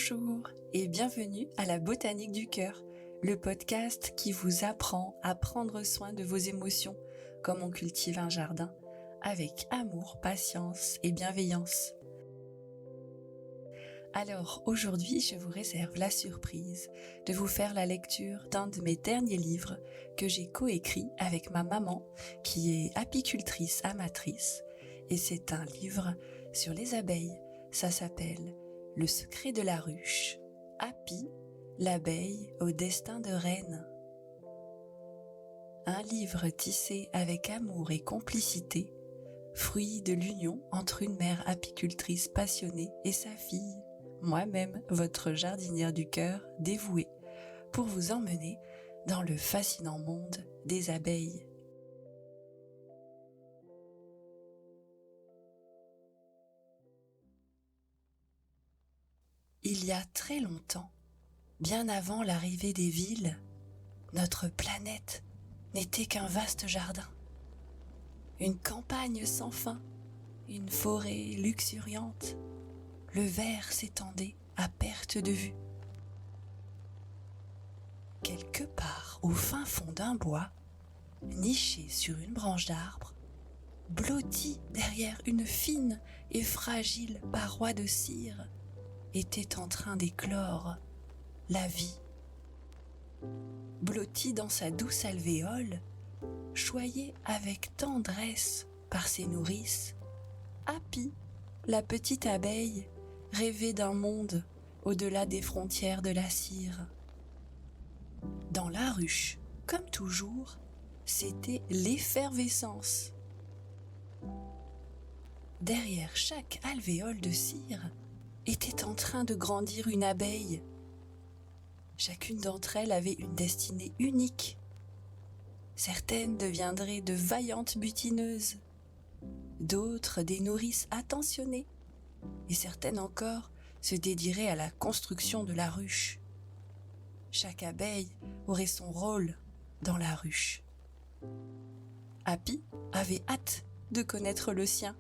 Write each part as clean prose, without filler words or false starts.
Bonjour et bienvenue à la Botanique du Cœur, le podcast qui vous apprend à prendre soin de vos émotions comme on cultive un jardin, avec amour, patience et bienveillance. Alors aujourd'hui, je vous réserve la surprise de vous faire la lecture d'un de mes derniers livres que j'ai coécrit avec ma maman qui est apicultrice amatrice, et c'est un livre sur les abeilles. Ça s'appelle « Le secret de la ruche ». Apis, l'abeille au destin de reine. Un livre tissé avec amour et complicité, fruit de l'union entre une mère apicultrice passionnée et sa fille, moi-même votre jardinière du cœur dévouée, pour vous emmener dans le fascinant monde des abeilles. Il y a très longtemps, bien avant l'arrivée des villes, notre planète n'était qu'un vaste jardin. Une campagne sans fin, une forêt luxuriante, le vert s'étendait à perte de vue. Quelque part au fin fond d'un bois, niché sur une branche d'arbre, blotti derrière une fine et fragile paroi de cire, était en train d'éclore la vie. Blotti dans sa douce alvéole, choyée avec tendresse par ses nourrices, Apis, la petite abeille, rêvait d'un monde au-delà des frontières de la cire. Dans la ruche, comme toujours, c'était l'effervescence. Derrière chaque alvéole de cire était en train de grandir une abeille. Chacune d'entre elles avait une destinée unique. Certaines deviendraient de vaillantes butineuses, d'autres des nourrices attentionnées, et certaines encore se dédieraient à la construction de la ruche. Chaque abeille aurait son rôle dans la ruche. Apis avait hâte de connaître le sien.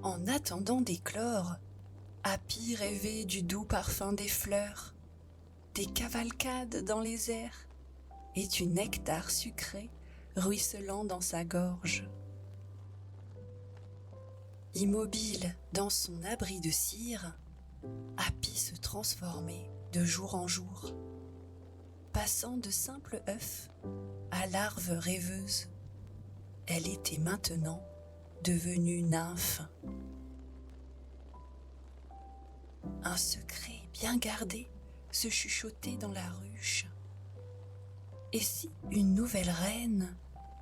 En attendant d'éclore, Apis rêvait du doux parfum des fleurs, des cavalcades dans les airs et du nectar sucré ruisselant dans sa gorge. Immobile dans son abri de cire, Apis se transformait de jour en jour, passant de simples œufs à larves rêveuses. Elle était maintenant devenue nymphe. Un secret bien gardé se chuchotait dans la ruche. Et si une nouvelle reine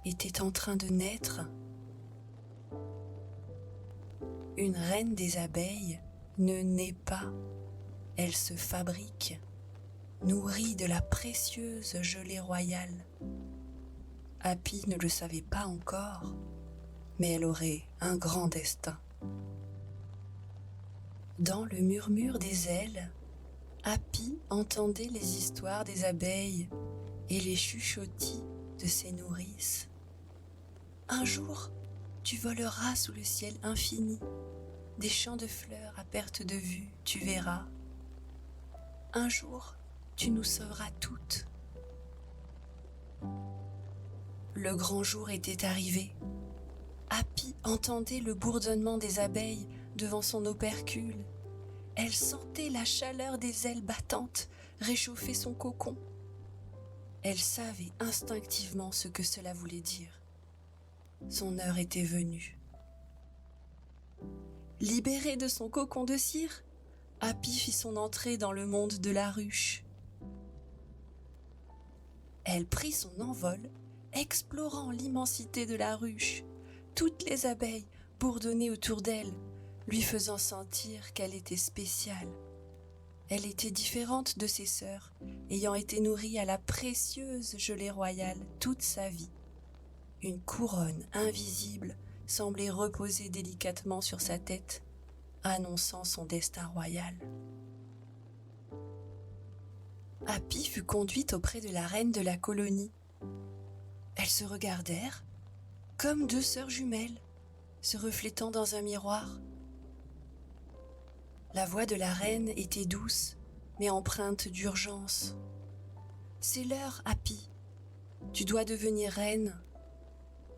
était en train de naître? Une reine des abeilles ne naît pas, elle se fabrique, nourrie de la précieuse gelée royale. Apis ne le savait pas encore, mais elle aurait un grand destin. Dans le murmure des ailes, Apis entendait les histoires des abeilles et les chuchotis de ses nourrices. Un jour, tu voleras sous le ciel infini, des champs de fleurs à perte de vue, tu verras. Un jour, tu nous sauveras toutes. Le grand jour était arrivé. Apis entendait le bourdonnement des abeilles devant son opercule. Elle sentait la chaleur des ailes battantes réchauffer son cocon. Elle savait instinctivement ce que cela voulait dire. Son heure était venue. Libérée de son cocon de cire, Apis fit son entrée dans le monde de la ruche. Elle prit son envol, explorant l'immensité de la ruche. Toutes les abeilles bourdonnaient autour d'elle, lui faisant sentir qu'elle était spéciale. Elle était différente de ses sœurs, ayant été nourrie à la précieuse gelée royale toute sa vie. Une couronne invisible semblait reposer délicatement sur sa tête, annonçant son destin royal. Apis fut conduite auprès de la reine de la colonie. Elles se regardèrent comme deux sœurs jumelles, se reflétant dans un miroir. La voix de la reine était douce, mais empreinte d'urgence. « C'est l'heure, Happy. Tu dois devenir reine.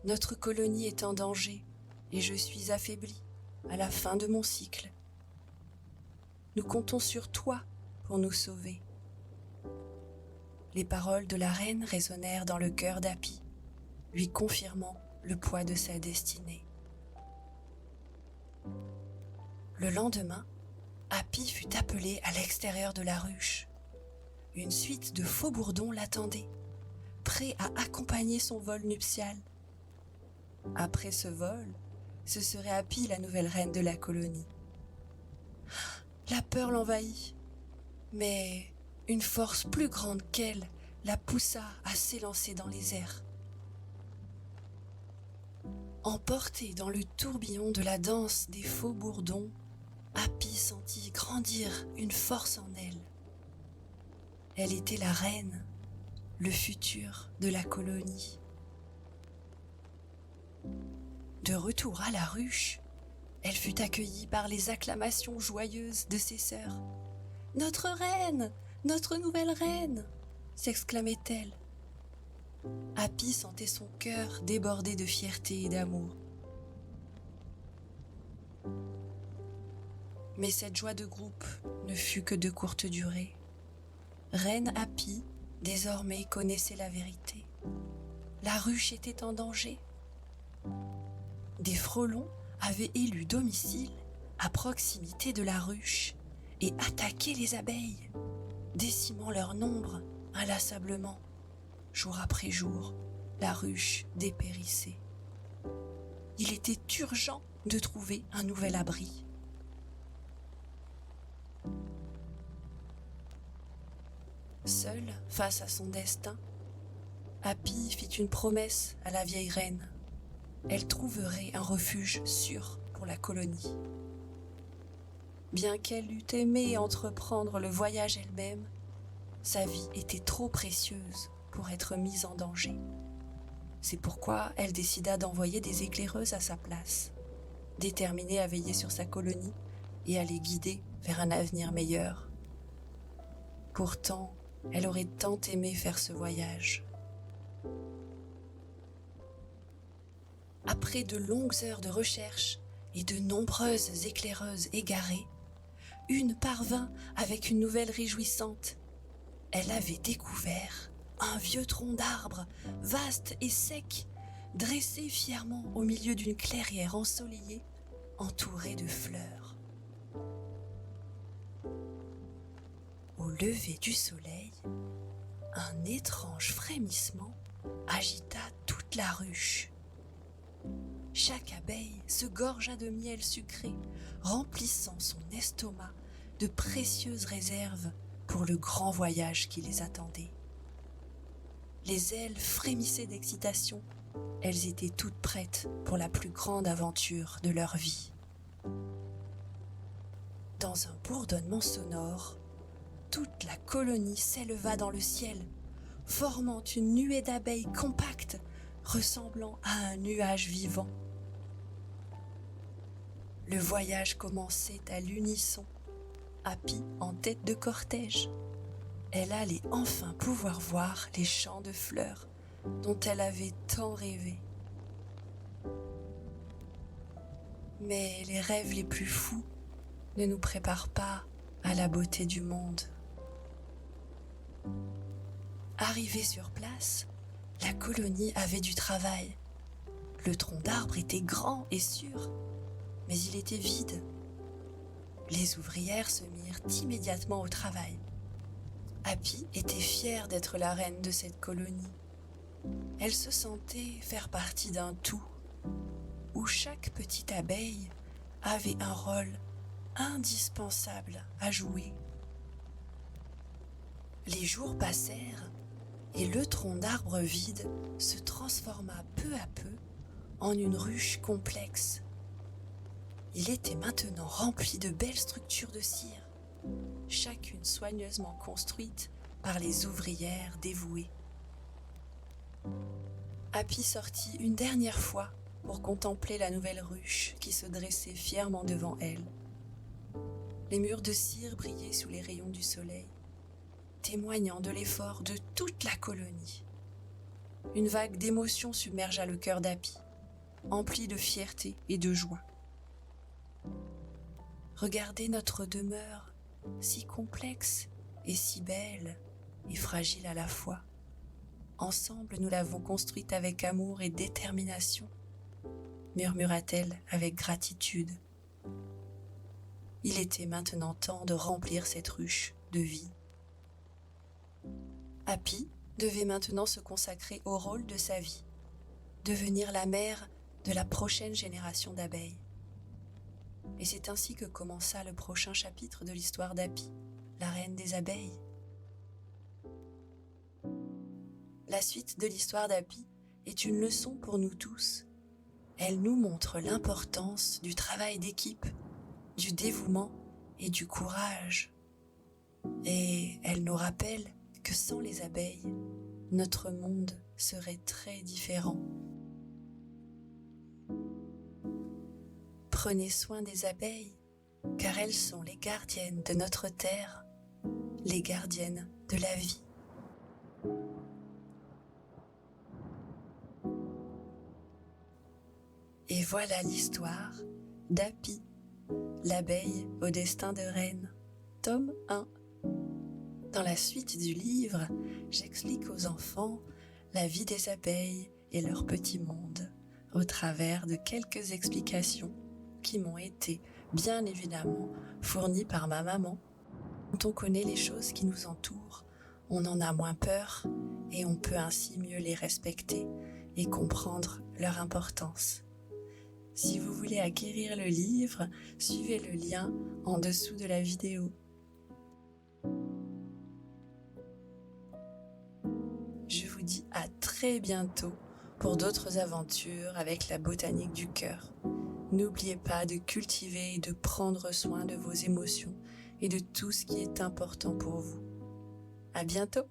Notre colonie est en danger et je suis affaiblie à la fin de mon cycle. Nous comptons sur toi pour nous sauver. » Les paroles de la reine résonnèrent dans le cœur d'Happy, lui confirmant le poids de sa destinée. Le lendemain, Happy fut appelé à l'extérieur de la ruche. Une suite de faux bourdons l'attendait, prêts à accompagner son vol nuptial. Après ce vol, ce serait Happy la nouvelle reine de la colonie. La peur l'envahit, mais une force plus grande qu'elle la poussa à s'élancer dans les airs. Emportée dans le tourbillon de la danse des faux bourdons, Happy sentit grandir une force en elle. Elle était la reine, le futur de la colonie. De retour à la ruche, elle fut accueillie par les acclamations joyeuses de ses sœurs. « Notre reine! Notre nouvelle reine !» s'exclamait-elle. Happy sentait son cœur déborder de fierté et d'amour. Mais cette joie de groupe ne fut que de courte durée. Reine Happy, désormais, connaissait la vérité. La ruche était en danger. Des frelons avaient élu domicile à proximité de la ruche et attaqué les abeilles, décimant leur nombre inlassablement. Jour après jour, la ruche dépérissait. Il était urgent de trouver un nouvel abri. Seule face à son destin, Happy fit une promesse à la vieille reine. Elle trouverait un refuge sûr pour la colonie. Bien qu'elle eût aimé entreprendre le voyage elle-même, sa vie était trop précieuse pour être mise en danger. C'est pourquoi elle décida d'envoyer des éclaireuses à sa place, déterminée à veiller sur sa colonie et à les guider vers un avenir meilleur. Pourtant, elle aurait tant aimé faire ce voyage. Après de longues heures de recherche et de nombreuses éclaireuses égarées, une parvint avec une nouvelle réjouissante. Elle avait découvert un vieux tronc d'arbre, vaste et sec, dressé fièrement au milieu d'une clairière ensoleillée, entourée de fleurs. Au lever du soleil, un étrange frémissement agita toute la ruche. Chaque abeille se gorgea de miel sucré, remplissant son estomac de précieuses réserves pour le grand voyage qui les attendait. Les ailes frémissaient d'excitation, elles étaient toutes prêtes pour la plus grande aventure de leur vie. Dans un bourdonnement sonore, toute la colonie s'éleva dans le ciel, formant une nuée d'abeilles compactes, ressemblant à un nuage vivant. Le voyage commençait à l'unisson, Happy en tête de cortège. Elle allait enfin pouvoir voir les champs de fleurs dont elle avait tant rêvé. Mais les rêves les plus fous ne nous préparent pas à la beauté du monde. Arrivée sur place, la colonie avait du travail. Le tronc d'arbre était grand et sûr, mais il était vide. Les ouvrières se mirent immédiatement au travail. Happy était fière d'être la reine de cette colonie. Elle se sentait faire partie d'un tout, où chaque petite abeille avait un rôle indispensable à jouer. Les jours passèrent et le tronc d'arbre vide se transforma peu à peu en une ruche complexe. Il était maintenant rempli de belles structures de cire, chacune soigneusement construite par les ouvrières dévouées. Happy sortit une dernière fois pour contempler la nouvelle ruche qui se dressait fièrement devant elle. Les murs de cire brillaient sous les rayons du soleil, témoignant de l'effort de toute la colonie. Une vague d'émotion submergea le cœur d'Happy, empli de fierté et de joie. Regardez notre demeure, si complexe et si belle et fragile à la fois. Ensemble, nous l'avons construite avec amour et détermination, murmura-t-elle avec gratitude. Il était maintenant temps de remplir cette ruche de vie. Happy devait maintenant se consacrer au rôle de sa vie, devenir la mère de la prochaine génération d'abeilles. Et c'est ainsi que commença le prochain chapitre de l'histoire d'Happy, la reine des abeilles. La suite de l'histoire d'Happy est une leçon pour nous tous. Elle nous montre l'importance du travail d'équipe, du dévouement et du courage. Et elle nous rappelle que sans les abeilles, notre monde serait très différent. Prenez soin des abeilles, car elles sont les gardiennes de notre terre, les gardiennes de la vie. Et voilà l'histoire d'Happy, l'abeille au destin de reine, tome 1. Dans la suite du livre, j'explique aux enfants la vie des abeilles et leur petit monde, au travers de quelques explications qui m'ont été, bien évidemment, fournies par ma maman. Quand on connaît les choses qui nous entourent, on en a moins peur et on peut ainsi mieux les respecter et comprendre leur importance. Si vous voulez acquérir le livre, suivez le lien en dessous de la vidéo. Je vous dis à très bientôt pour d'autres aventures avec la botanique du cœur. N'oubliez pas de cultiver et de prendre soin de vos émotions et de tout ce qui est important pour vous. À bientôt!